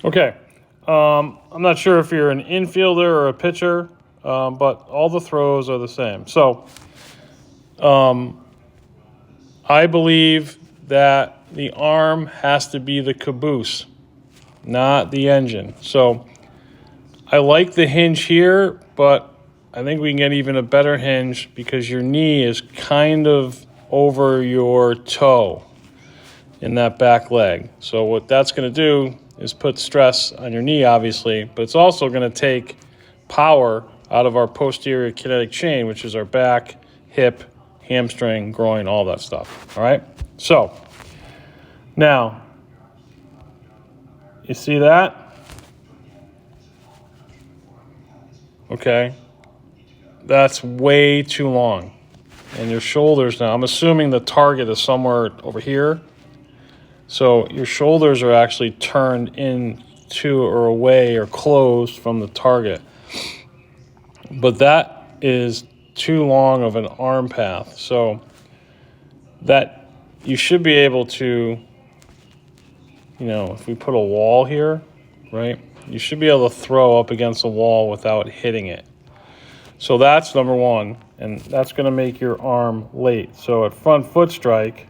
Okay. I'm not sure if you're an infielder or a pitcher, but all the throws are the same. So I believe that the arm has to be the caboose, not the engine. So I like the hinge here, but I think we can get even a better hinge because your knee is kind of over your toe in that back leg. So what that's going to do is put stress on your knee, obviously, but it's also going to take power out of our posterior kinetic chain, which is our back, hip, hamstring, groin, all that stuff. All right? So now, you see that? Okay. That's way too long. And your shoulders now, I'm assuming the target is somewhere over here. So your shoulders are actually turned into or away or closed from the target. But that is too long of an arm path. So that you should be able to, if we put a wall here, right, you should be able to throw up against the wall without hitting it. So that's number one, and that's going to make your arm late. So at front foot strike,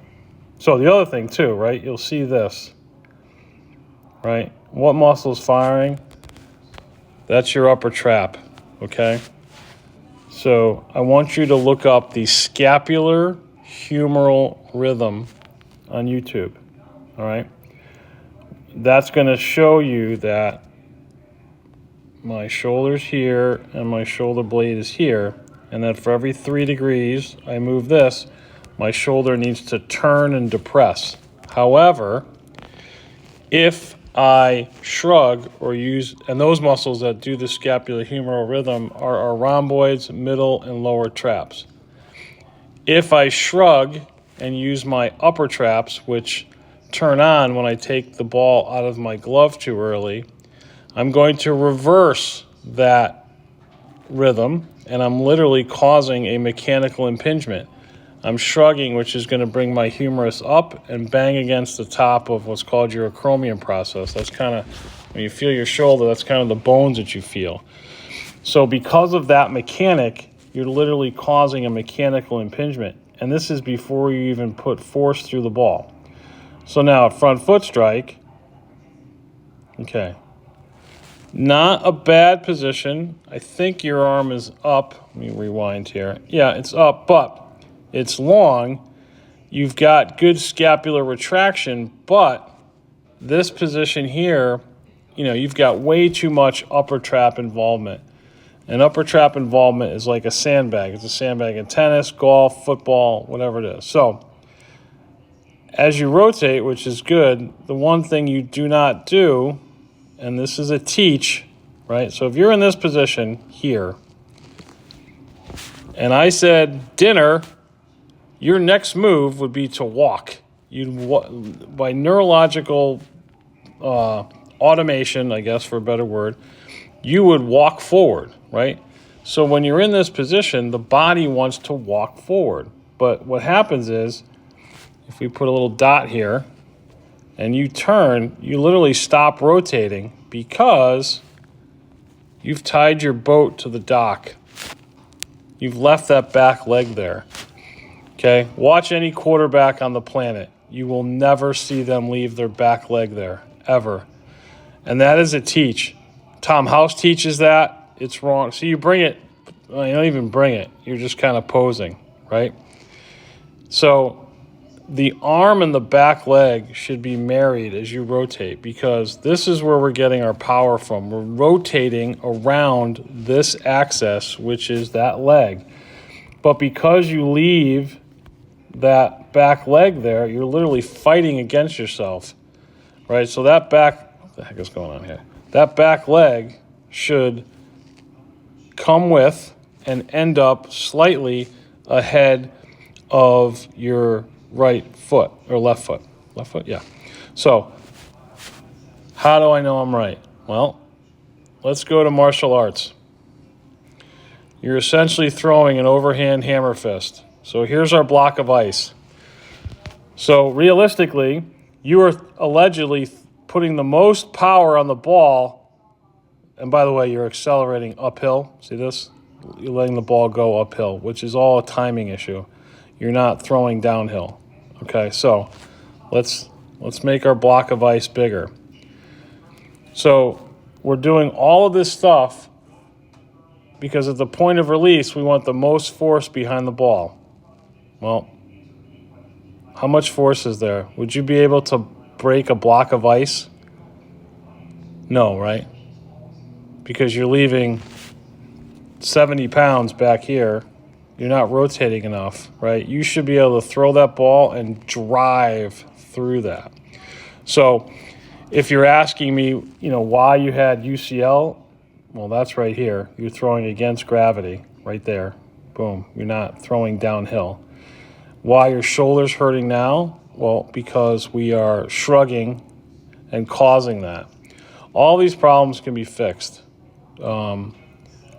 so the other thing too, right, you'll see this, right? What muscle's firing? That's your upper trap, okay? So I want you to look up the scapular humeral rhythm on YouTube, all right? That's going to show you that my shoulder's here and my shoulder blade is here, and that for every 3 degrees I move this, my shoulder needs to turn and depress. However, if I shrug or use, and those muscles that do the scapulohumeral rhythm are our rhomboids, middle, and lower traps. If I shrug and use my upper traps, which turn on when I take the ball out of my glove too early, I'm going to reverse that rhythm, and I'm literally causing a mechanical impingement. I'm shrugging, which is going to bring my humerus up and bang against the top of what's called your acromion process. That's kind of, when you feel your shoulder, that's kind of the bones that you feel. So because of that mechanic, you're literally causing a mechanical impingement. And this is before you even put force through the ball. So now at front foot strike, okay, not a bad position. I think your arm is up. Let me rewind here. Yeah, it's up, but it's long. You've got good scapular retraction, but this position here, you've got way too much upper trap involvement. And upper trap involvement is like a sandbag. It's a sandbag in tennis, golf, football, whatever it is. So as you rotate, which is good, the one thing you do not do, and this is a teach, right? So if you're in this position here, and I said dinner, your next move would be to walk. By neurological automation, I guess for a better word, you would walk forward, right? So when you're in this position, the body wants to walk forward. But what happens is, if we put a little dot here, and you turn, you literally stop rotating because you've tied your boat to the dock. You've left that back leg there. Okay? Watch any quarterback on the planet. You will never see them leave their back leg there, ever. And that is a teach. Tom House teaches that. It's wrong. So you bring it, well, you don't even bring it. You're just kind of posing, right? So the arm and the back leg should be married as you rotate, because this is where we're getting our power from. We're rotating around this axis, which is that leg. But because you leave that back leg there, you're literally fighting against yourself, right? So that back, what the heck is going on here? That back leg should come with and end up slightly ahead of your right foot or left foot. Left foot, yeah. So how do I know I'm right? Well, let's go to martial arts. You're essentially throwing an overhand hammer fist. So here's our block of ice. So realistically, you are allegedly putting the most power on the ball, and by the way, you're accelerating uphill. See this? You're letting the ball go uphill, which is all a timing issue. You're not throwing downhill. Okay, so let's make our block of ice bigger. So we're doing all of this stuff because at the point of release, we want the most force behind the ball. Well, how much force is there? Would you be able to break a block of ice? No, right? Because you're leaving 70 pounds back here. You're not rotating enough, right? You should be able to throw that ball and drive through that. So if you're asking me, why you had UCL, well, that's right here. You're throwing against gravity right there. Boom. You're not throwing downhill. Why your shoulder's hurting now? Well, because we are shrugging and causing that. All these problems can be fixed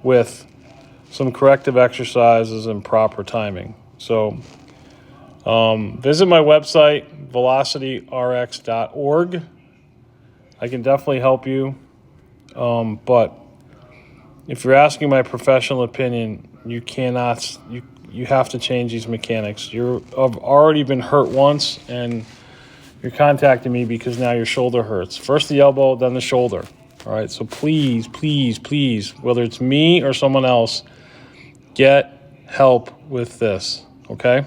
with some corrective exercises and proper timing. So visit my website, velocityrx.org. I can definitely help you. But if you're asking my professional opinion, you cannot, you have to change these mechanics. You've already been hurt once, and you're contacting me because now your shoulder hurts. First the elbow, then the shoulder. All right, so please, please, please, whether it's me or someone else, get help with this, okay?